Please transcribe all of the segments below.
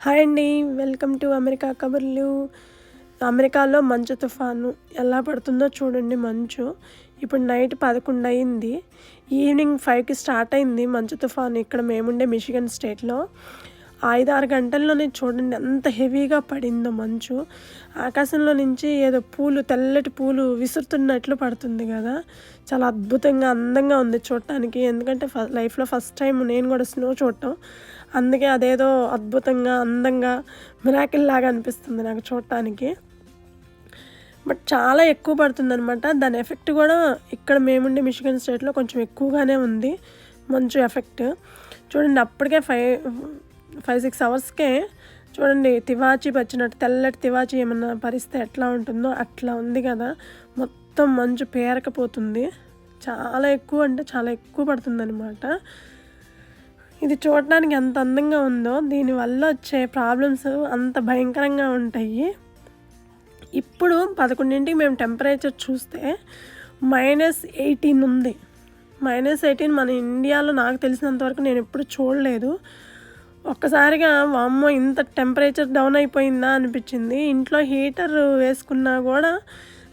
Hi అండి. Welcome to America కబుర్లు. అమెరికాలో మంచు తుఫాను ఎలా పడుతుందో చూడండి మంచు. ఇప్పుడు నైట్ 11 అయింది. ఈవినింగ్ 5కి స్టార్ట్ అయింది మంచు తుఫాను ఇక్కడ మేముండే మిషిగన్ స్టేట్లో. 5-6 గంటల్లోనే చూడండి ఎంత హెవీగా పడిందో మంచు. ఆకాశంలో నుంచి ఏదో తెల్లటి పూలు విసురుతున్నట్లు పడుతుంది కదా. చాలా అద్భుతంగా అందంగా ఉంది చూడటానికి. ఎందుకంటే లైఫ్లో ఫస్ట్ టైం నేను కూడా స్నో చూడటం. అందుకే అదేదో అద్భుతంగా అందంగా మిరాకిల్ లాగా అనిపిస్తుంది నాకు చూడటానికి. బట్ చాలా ఎక్కువ పడుతుందనమాట. దాని ఎఫెక్ట్ కూడా ఇక్కడ మేముండే మిషిగన్ స్టేట్లో కొంచెం ఎక్కువగానే ఉంది మంచు ఎఫెక్ట్. చూడండి అప్పటికే 5-6 అవర్స్కే చూడండి తివాచి వచ్చినట్టు తెల్లటి తివాచి ఏమన్నా పరిస్తే ఎట్లా ఉంటుందో అట్లా ఉంది కదా. మొత్తం మంచు పేరకపోతుంది. చాలా ఎక్కువ అంటే చాలా ఎక్కువ పడుతుందన్నమాట. ఇది చూడటానికి ఎంత అందంగా ఉందో దీనివల్ల వచ్చే ప్రాబ్లమ్స్ అంత భయంకరంగా ఉంటాయి. ఇప్పుడు 11ంటికి మేము టెంపరేచర్ చూస్తే -18 ఉంది. -18 మన ఇండియాలో నాకు తెలిసినంతవరకు నేను ఎప్పుడు చూడలేదు. ఒక్కసారిగా వామ్మో ఇంత టెంపరేచర్ డౌన్ అయిపోయిందా అనిపించింది. ఇంట్లో హీటర్ వేసుకున్నా కూడా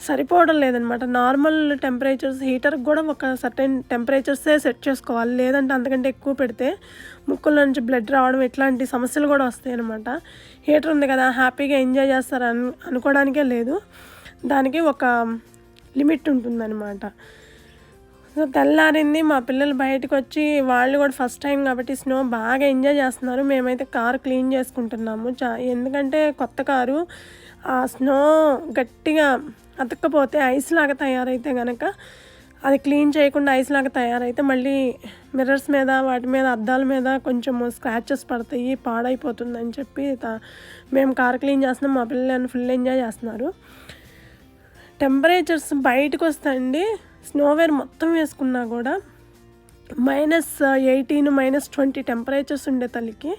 సరిపోవడం లేదనమాట. నార్మల్ టెంపరేచర్స్ హీటర్కి కూడా ఒక సర్టెన్ టెంపరేచర్సే సెట్ చేసుకోవాలి. లేదంటే అంతకంటే ఎక్కువ పెడితే ముక్కుల నుంచి బ్లడ్ రావడం ఇట్లాంటి సమస్యలు కూడా వస్తాయి అనమాట. హీటర్ ఉంది కదా హ్యాపీగా ఎంజాయ్ చేస్తారు అనుకోవడానికే లేదు. దానికి ఒక లిమిట్ ఉంటుందన్నమాట. సో తెల్లారింది మా పిల్లలు బయటకు వచ్చి వాళ్ళు కూడా ఫస్ట్ టైం కాబట్టి స్నో బాగా ఎంజాయ్ చేస్తున్నారు. మేమైతే కారు క్లీన్ చేసుకుంటున్నాము. ఎందుకంటే కొత్త కారు ఆ స్నో గట్టిగా అతక్కపోతే ఐస్ లాగా తయారైతే కనుక అది క్లీన్ చేయకుండా ఐస్ లాగా తయారైతే మళ్ళీ మిర్రర్స్ మీద వాటి మీద అద్దాల మీద కొంచెం స్క్రాచెస్ పడతాయి, పాడైపోతుందని చెప్పి మేము కార్ క్లీన్ చేస్తున్నాం. మా పిల్లలు ఫుల్ ఎంజాయ్ చేస్తున్నారు. టెంపరేచర్స్ బయటకు వస్తాయండి. స్నోవేర్ మొత్తం వేసుకున్నా కూడా -18 -20 టెంపరేచర్స్ ఉండే తల్లికి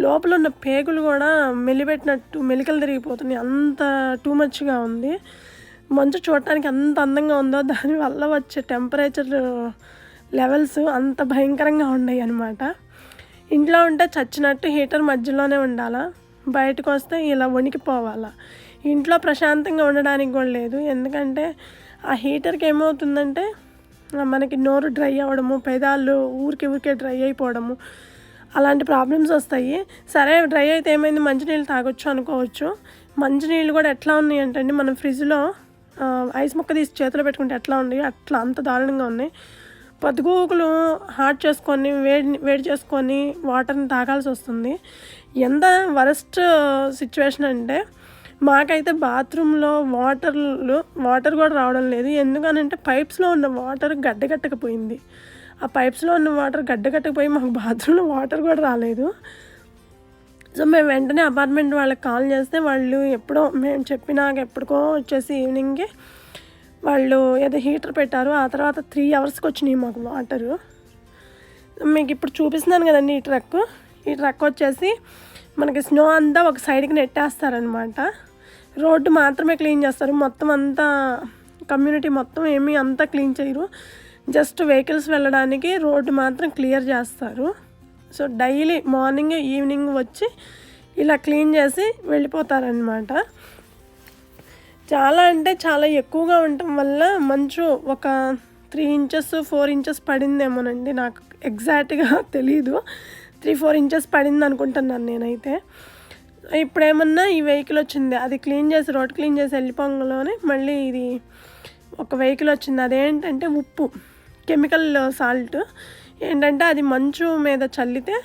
లోపల ఉన్న పేగులు కూడా మెలిపెట్టినట్టు మెలికలు తిరిగిపోతున్నాయి. అంత టూ మచ్గా ఉంది మంచు. చూడటానికి అంత అందంగా ఉందో దానివల్ల వచ్చే టెంపరేచర్ లెవెల్స్ అంత భయంకరంగా ఉన్నాయి అన్నమాట. ఇంట్లో ఉంటే చచ్చినట్టు హీటర్ మధ్యలోనే ఉండాలా, బయటకు వస్తే ఇలా వణికిపోవాలా. ఇంట్లో ప్రశాంతంగా ఉండడానికి కూడా లేదు. ఎందుకంటే ఆ హీటర్కి ఏమవుతుందంటే మనకి నోరు డ్రై అవ్వడము, పెదాలు ఊరికే డ్రై అయిపోవడము అలాంటి ప్రాబ్లమ్స్ వస్తాయి. సరే డ్రై అయితే ఏమైంది మంచినీళ్ళు తాగొచ్చు అనుకోవచ్చు. మంచినీళ్ళు కూడా ఎట్లా ఉన్నాయి అంటే అండి మనం ఫ్రిడ్జ్లో ఐస్ ముక్క తీసి చేతిలో పెట్టుకుంటే ఎట్లా ఉన్నాయి అట్లా అంత దారుణంగా ఉన్నాయి. పొద్దుగూకులు హాట్ చేసుకొని వేడి చేసుకొని వాటర్ని తాగాల్సి వస్తుంది. ఎంత వరస్ట్ సిచ్యువేషన్ అంటే మాకైతే బాత్రూంలో వాటర్ కూడా రావడం లేదు. ఎందుకనంటే పైప్స్లో ఉన్న వాటర్ గడ్డగట్టకపోయింది. ఆ పైప్స్లో ఉన్న వాటర్ గడ్డగట్టకపోయి మాకు బాత్రూంలో వాటర్ కూడా రాలేదు. సో మేము వెంటనే అపార్ట్మెంట్ వాళ్ళకి కాల్ చేస్తే వాళ్ళు ఎప్పుడో మేము చెప్పినాక ఎప్పటికో వచ్చేసి ఈవినింగ్కి వాళ్ళు ఏదో హీటర్ పెట్టారు. ఆ తర్వాత 3 అవర్స్కి వచ్చినాయి మాకు వాటరు. మీకు ఇప్పుడు చూపిస్తున్నాను కదండి ఈ ట్రక్ వచ్చేసి మనకి స్నో అంతా ఒక సైడ్కి నెట్టేస్తారనమాట. రోడ్డు మాత్రమే క్లీన్ చేస్తారు. మొత్తం అంతా కమ్యూనిటీ మొత్తం ఏమీ అంతా క్లీన్ చేయరు. జస్ట్ వెహికల్స్ వెళ్ళడానికి రోడ్డు మాత్రం క్లియర్ చేస్తారు. సో డైలీ మార్నింగ్ ఈవినింగ్ వచ్చి ఇలా క్లీన్ చేసి వెళ్ళిపోతారనమాట. చాలా అంటే చాలా ఎక్కువగా ఉండటం వల్ల మంచు ఒక 3 ఇంచెస్ 4 ఇంచెస్ పడిందేమోనండి. నాకు ఎగ్జాక్ట్గా తెలీదు. 3-4 ఇంచెస్ పడింది అనుకుంటున్నాను నేనైతే. ఇప్పుడేమన్నా ఈ వెహికల్ వచ్చింది, అది క్లీన్ చేసి రోడ్ క్లీన్ చేసి వెళ్ళిపోగానే మళ్ళీ ఇది ఒక వెహికల్ వచ్చింది. అదేంటంటే ఉప్పు, కెమికల్ సాల్ట్. ఏంటంటే అది మంచు మీద చల్లితే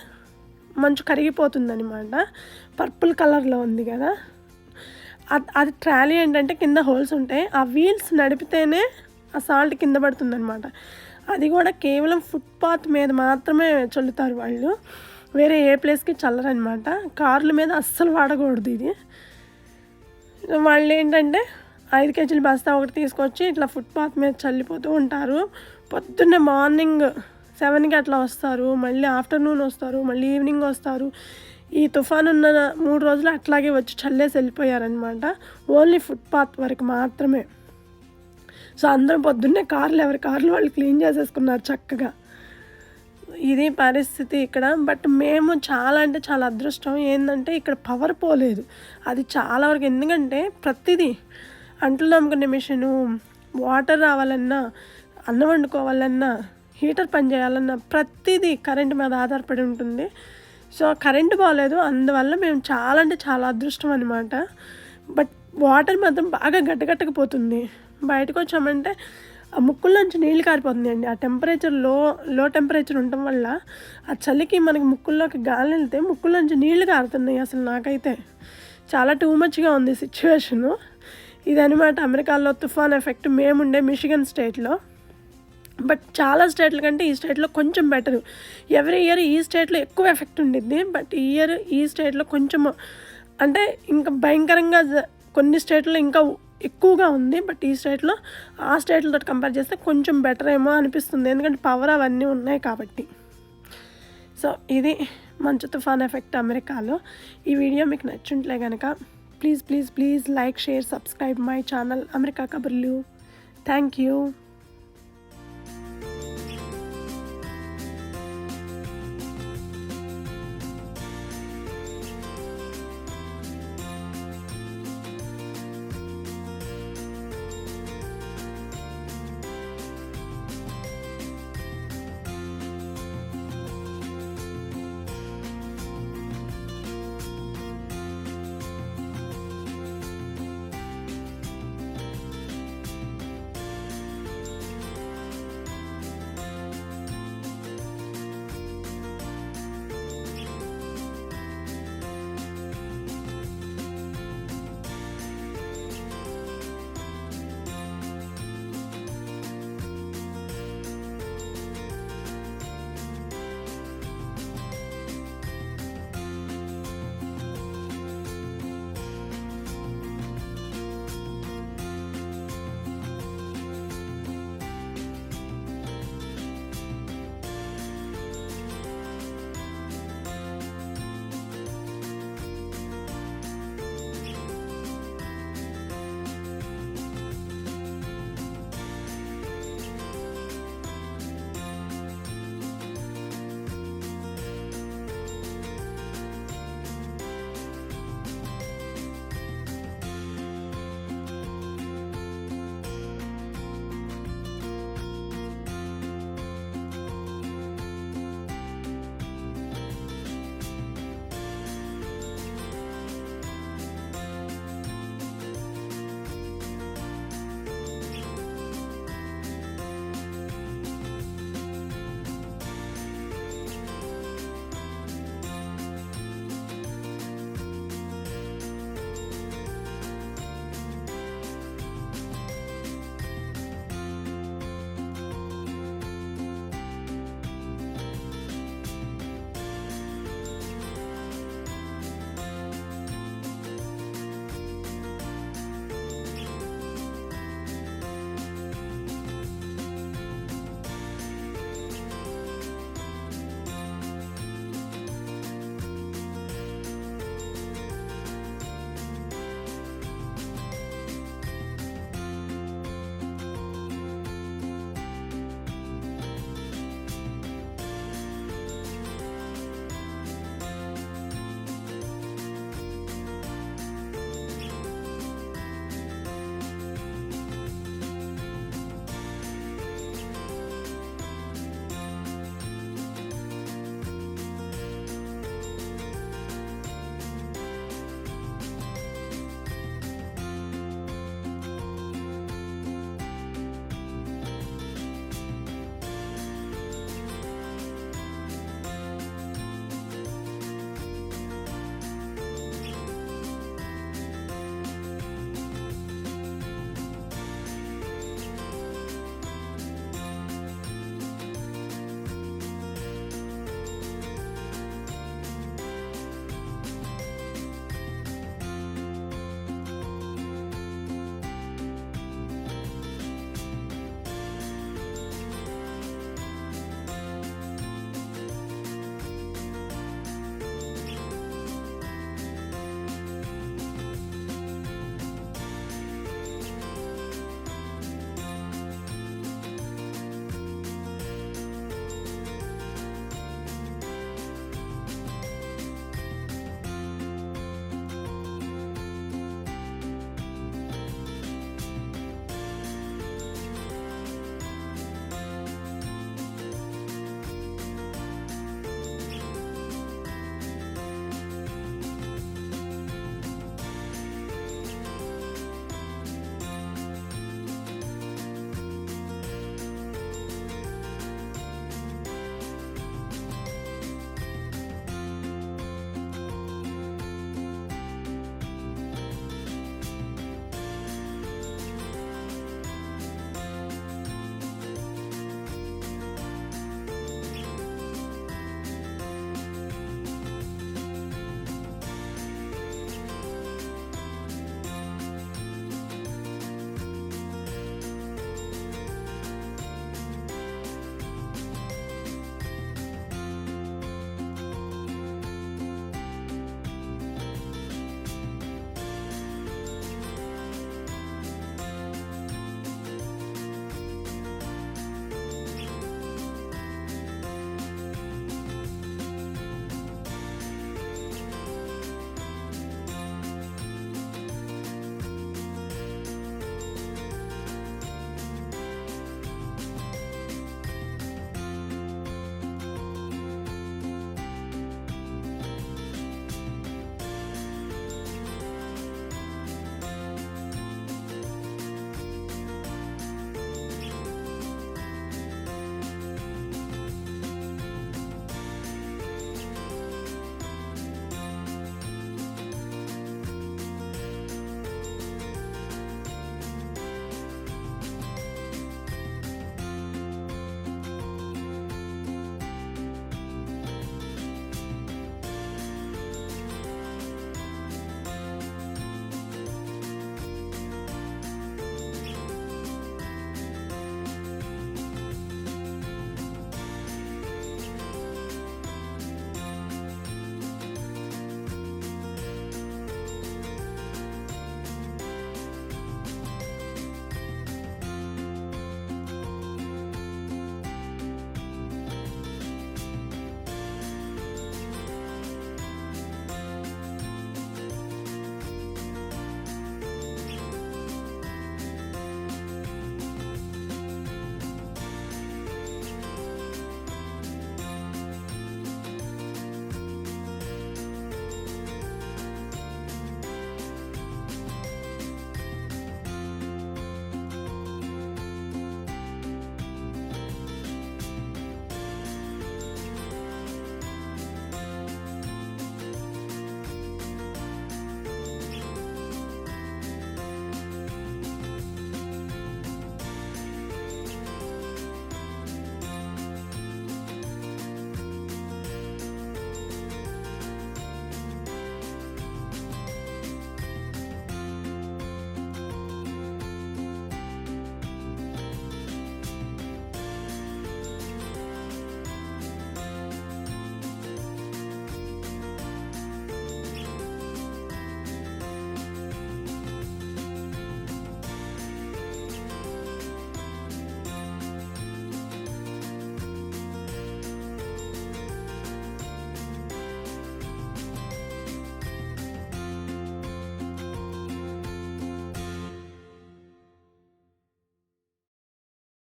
మంచు కరిగిపోతుందనమాట. పర్పుల్ కలర్లో ఉంది కదా. అది ట్రాలీ ఏంటంటే కింద హోల్స్ ఉంటాయి. ఆ వీల్స్ నడిపితేనే ఆ సాల్ట్ కింద పడుతుందనమాట. అది కూడా కేవలం ఫుట్పాత్ మీద మాత్రమే చల్లుతారు వాళ్ళు, వేరే ఏ ప్లేస్కి చల్లరనమాట. కార్ల మీద అస్సలు వాడకూడదు ఇది. వాళ్ళు ఏంటంటే 5 కేజీల బస్తా ఒకటి తీసుకొచ్చి ఇట్లా ఫుట్పాత్ మీద చల్లిపోతూ ఉంటారు. పొద్దున్నే మార్నింగ్ 7కి అట్లా వస్తారు, మళ్ళీ ఆఫ్టర్నూన్ వస్తారు, మళ్ళీ ఈవినింగ్ వస్తారు. ఈ తుఫాను ఉన్న 3 రోజులు అట్లాగే వచ్చి చల్లేసి వెళ్ళిపోయారనమాట. ఓన్లీ ఫుట్పాత్ వరకు మాత్రమే. సో అందరం పొద్దున్నే ఎవరి కార్లు వాళ్ళు క్లీన్ చేసేసుకున్నారు చక్కగా. ఇది పరిస్థితి ఇక్కడ. బట్ మేము చాలా అంటే చాలా అదృష్టం ఏంటంటే ఇక్కడ పవర్ పోలేదు. అది చాలా వరకు, ఎందుకంటే ప్రతిదీ అంట్లు తోముకునే మిషను, వాటర్ రావాలన్నా, అన్నం వండుకోవాలన్నా, హీటర్ పని చేయాలన్నా ప్రతిదీ కరెంట్ మీద ఆధారపడి ఉంటుంది. సో కరెంటు బాగలేదు, అందువల్ల మేము చాలా అంటే చాలా అదృష్టం అనమాట. బట్ వాటర్ మాత్రం బాగా గట్టగట్టకపోతుంది. బయటకు వచ్చామంటే ఆ ముక్కుల్లోంచి నీళ్ళు కారిపోతుంది అండి. ఆ టెంపరేచర్ లో టెంపరేచర్ ఉండటం వల్ల ఆ చలికి మనకి ముక్కుల్లోకి గాలి వెళ్తే ముక్కుల్లోంచి నీళ్లు కారుతున్నాయి. అసలు నాకైతే చాలా టూ మచ్గా ఉంది సిచ్యువేషను. ఇదనమాట అమెరికాలో తుఫాన్ ఎఫెక్ట్ మేముండే మిషిగన్ స్టేట్లో. బట్ చాలా స్టేట్ల కంటే ఈ స్టేట్లో కొంచెం బెటరు. ఎవ్రీ ఇయర్ ఈ స్టేట్లో ఎక్కువ ఎఫెక్ట్ ఉండిద్ది, బట్ ఈ ఇయర్ ఈ స్టేట్లో కొంచెం అంటే ఇంకా భయంకరంగా కొన్ని స్టేట్లో ఇంకా ఎక్కువగా ఉంది. బట్ ఈ స్టేట్లో ఆ స్టేట్లతో కంపేర్ చేస్తే కొంచెం బెటర్ ఏమో అనిపిస్తుంది, ఎందుకంటే పవర్ అవన్నీ ఉన్నాయి కాబట్టి. సో ఇది మంచు తుఫాన్ ఎఫెక్ట్ అమెరికాలో. ఈ వీడియో మీకు నచ్చుంటే కనుక please like, share, subscribe my channel America కబుర్లు. Thank you.